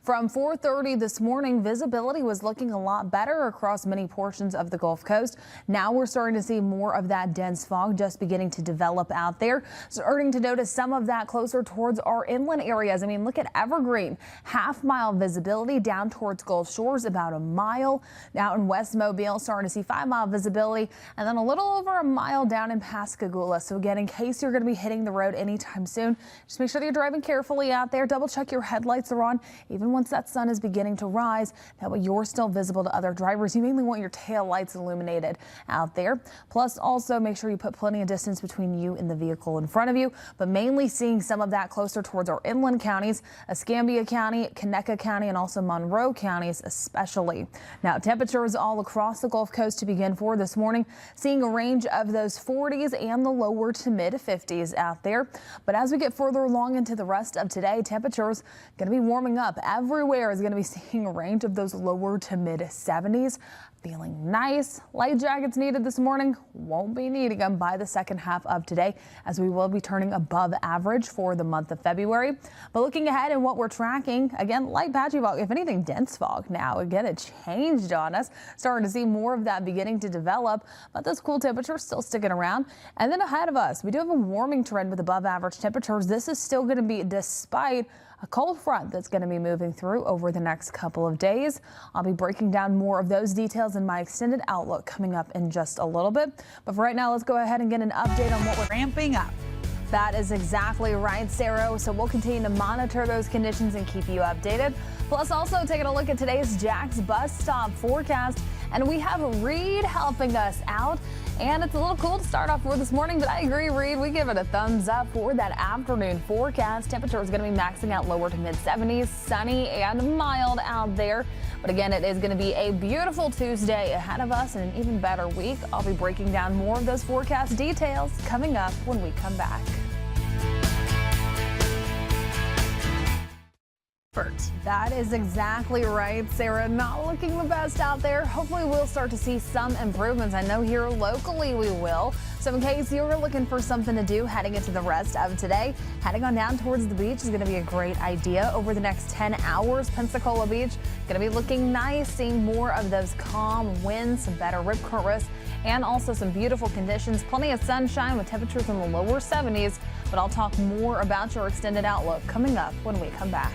From 4:30 this morning, visibility was looking a lot better across many portions of the Gulf Coast. Now we're starting to see more of that dense fog just beginning to develop out there. Starting to notice some of that closer towards our inland areas. I mean, look at Evergreen, half-mile visibility down towards Gulf Shores, about a mile. Now in West Mobile, starting to see 5-mile visibility, and then a little over a mile down in Pascagoula. So again, in case you're going to be hitting the road anytime soon, just make sure that you're driving carefully out there. Double check your headlights are on, even once that sun is beginning to rise. That way you're still visible to other drivers. You mainly want your tail lights illuminated out there. Plus also make sure you put plenty of distance between you and the vehicle in front of you, but mainly seeing some of that closer towards our inland counties, Escambia County, Conecuh County, and also Monroe counties especially. Now temperatures all across the Gulf Coast to begin for this morning, seeing a range of those 40s and the lower to mid 50s out there. But as we get further along into the rest of today, temperatures going to be warming up. Everywhere is going to be seeing a range of those lower to mid 70s. Feeling nice. Light jackets needed this morning. Won't be needing them by the second half of today, as we will be turning above average for the month of February. But looking ahead and what we're tracking, again, light patchy fog, if anything, dense fog now. Again, it changed on us. Starting to see more of that beginning to develop, but those cool temperatures still sticking around. And then ahead of us, we do have a warming trend with above average temperatures. This is still going to be despite a cold front that's going to be moving through over the next couple of days. I'll be breaking down more of those details in my extended outlook coming up in just a little bit. But for right now, let's go ahead and get an update on what we're ramping up. That is exactly right, Sarah. So we'll continue to monitor those conditions and keep you updated. Plus also taking a look at today's Jax bus stop forecast. And we have Reed helping us out. And it's a little cool to start off for this morning, but I agree, Reed. We give it a thumbs up for that afternoon forecast. Temperature is going to be maxing out lower to mid 70s, sunny and mild out there. But again, it is going to be a beautiful Tuesday ahead of us and an even better week. I'll be breaking down more of those forecast details coming up when we come back. That is exactly right, Sarah. Not looking the best out there. Hopefully we'll start to see some improvements. I know here locally we will. So in case you're looking for something to do heading into the rest of today, heading on down towards the beach is going to be a great idea. Over the next 10 hours, Pensacola Beach going to be looking nice, seeing more of those calm winds, some better rip current risk, and also some beautiful conditions. Plenty of sunshine with temperatures in the lower 70s. But I'll talk more about your extended outlook coming up when we come back.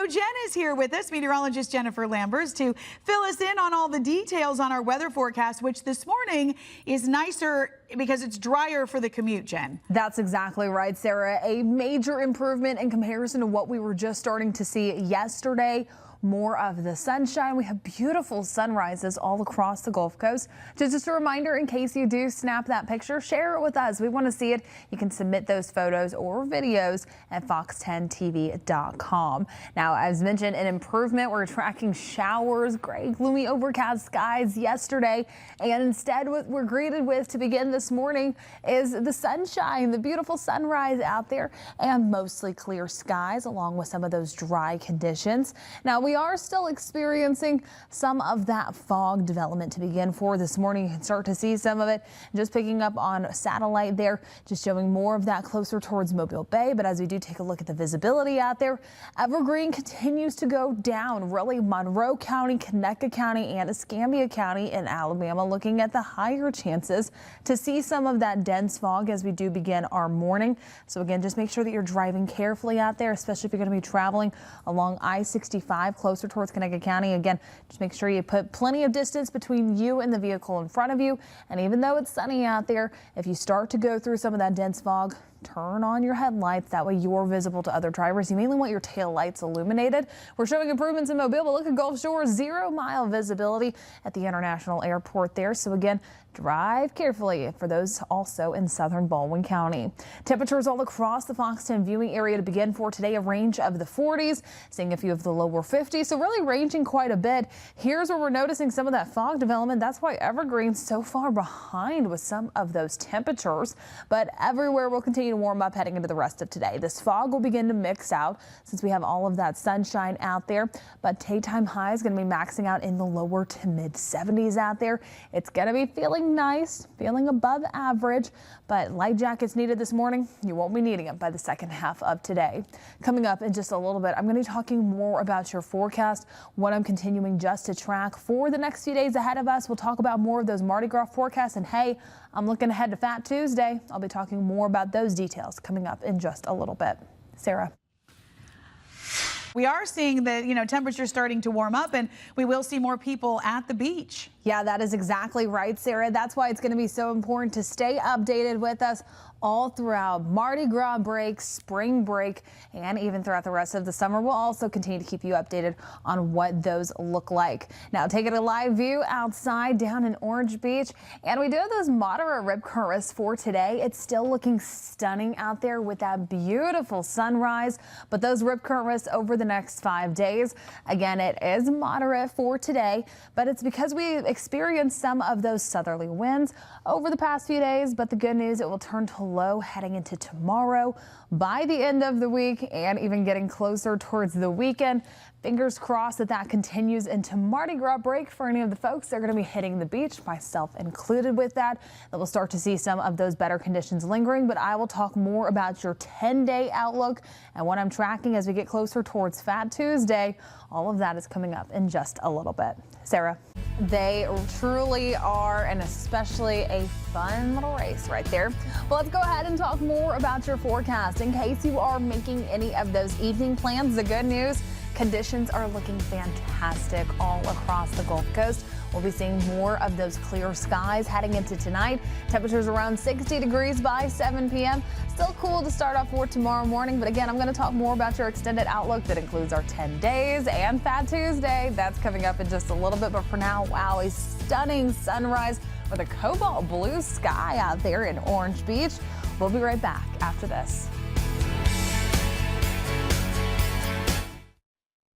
Jen is here with us, meteorologist Jennifer Lambers, to fill us in on all the details on our weather forecast, which this morning is nicer because it's drier for the commute, Jen. That's exactly right, Sarah. A major improvement in comparison to what we were just starting to see yesterday. More of the sunshine. We have beautiful sunrises all across the Gulf Coast. Just a reminder, in case you do snap that picture, share it with us. We want to see it. You can submit those photos or videos at fox10tv.com. Now, as mentioned, an improvement. We're tracking showers, gray, gloomy, overcast skies yesterday. And instead, what we're greeted with to begin this morning is the sunshine, the beautiful sunrise out there, and mostly clear skies, along with some of those dry conditions. Now, we are still experiencing some of that fog development to begin for this morning. You can start to see some of it just picking up on satellite there, just showing more of that closer towards Mobile Bay. But as we do take a look at the visibility out there, Evergreen continues to go down. Really, Monroe County, Conecuh County, and Escambia County in Alabama looking at the higher chances to see some of that dense fog as we do begin our morning. So again, just make sure that you're driving carefully out there, especially if you're going to be traveling along I-65 closer towards Conecuh County. Again, just make sure you put plenty of distance between you and the vehicle in front of you. And even though it's sunny out there, if you start to go through some of that dense fog, turn on your headlights. That way you're visible to other drivers. You mainly want your tail lights illuminated. We're showing improvements in Mobile, but look at Gulf Shores, 0-mile visibility at the International Airport there. So again, drive carefully for those also in southern Baldwin County. Temperatures all across the Fox 10 viewing area to begin for today, a range of the 40s, seeing a few of the lower 50s. So really ranging quite a bit. Here's where we're noticing some of that fog development. That's why Evergreen's so far behind with some of those temperatures. But everywhere will continue to warm up heading into the rest of today. This fog will begin to mix out since we have all of that sunshine out there. But daytime high is going to be maxing out in the lower to mid 70s out there. It's going to be feeling feeling nice, feeling above average, but light jackets needed this morning. You won't be needing them by the second half of today. Coming up in just a little bit, I'm going to be talking more about your forecast, what I'm continuing just to track for the next few days ahead of us. We'll talk about more of those Mardi Gras forecasts, and hey, I'm looking ahead to Fat Tuesday. I'll be talking more about those details coming up in just a little bit. Sarah. We are seeing the, temperatures starting to warm up, and we will see more people at the beach. Yeah, that is exactly right, Sarah. That's why it's going to be so important to stay updated with us all throughout Mardi Gras break, spring break, and even throughout the rest of the summer. We'll also continue to keep you updated on what those look like. Now, taking a live view outside down in Orange Beach, and we do have those moderate rip current risks for today. It's still looking stunning out there with that beautiful sunrise, but those rip current risks over the next 5 days. Again, it is moderate for today, but it's because we experienced some of those southerly winds over the past few days. But the good news, it will turn to low heading into tomorrow, by the end of the week, and even getting closer towards the weekend. Fingers crossed that that continues into Mardi Gras break for any of the folks that are going to be hitting the beach, myself included with that we'll start to see some of those better conditions lingering. But I will talk more about your 10-day outlook and what I'm tracking as we get closer towards Fat Tuesday. All of that is coming up in just a little bit. Sarah. They truly are, and especially a fun little race right there. Well, let's go ahead and talk more about your forecast. In case you are making any of those evening plans, the good news, conditions are looking fantastic all across the Gulf Coast. We'll be seeing more of those clear skies heading into tonight. Temperatures around 60 degrees by 7 p.m. Still cool to start off for tomorrow morning. But again, I'm going to talk more about your extended outlook that includes our 10 days and Fat Tuesday. That's coming up in just a little bit. But for now, wow, a stunning sunrise with a cobalt blue sky out there in Orange Beach. We'll be right back after this.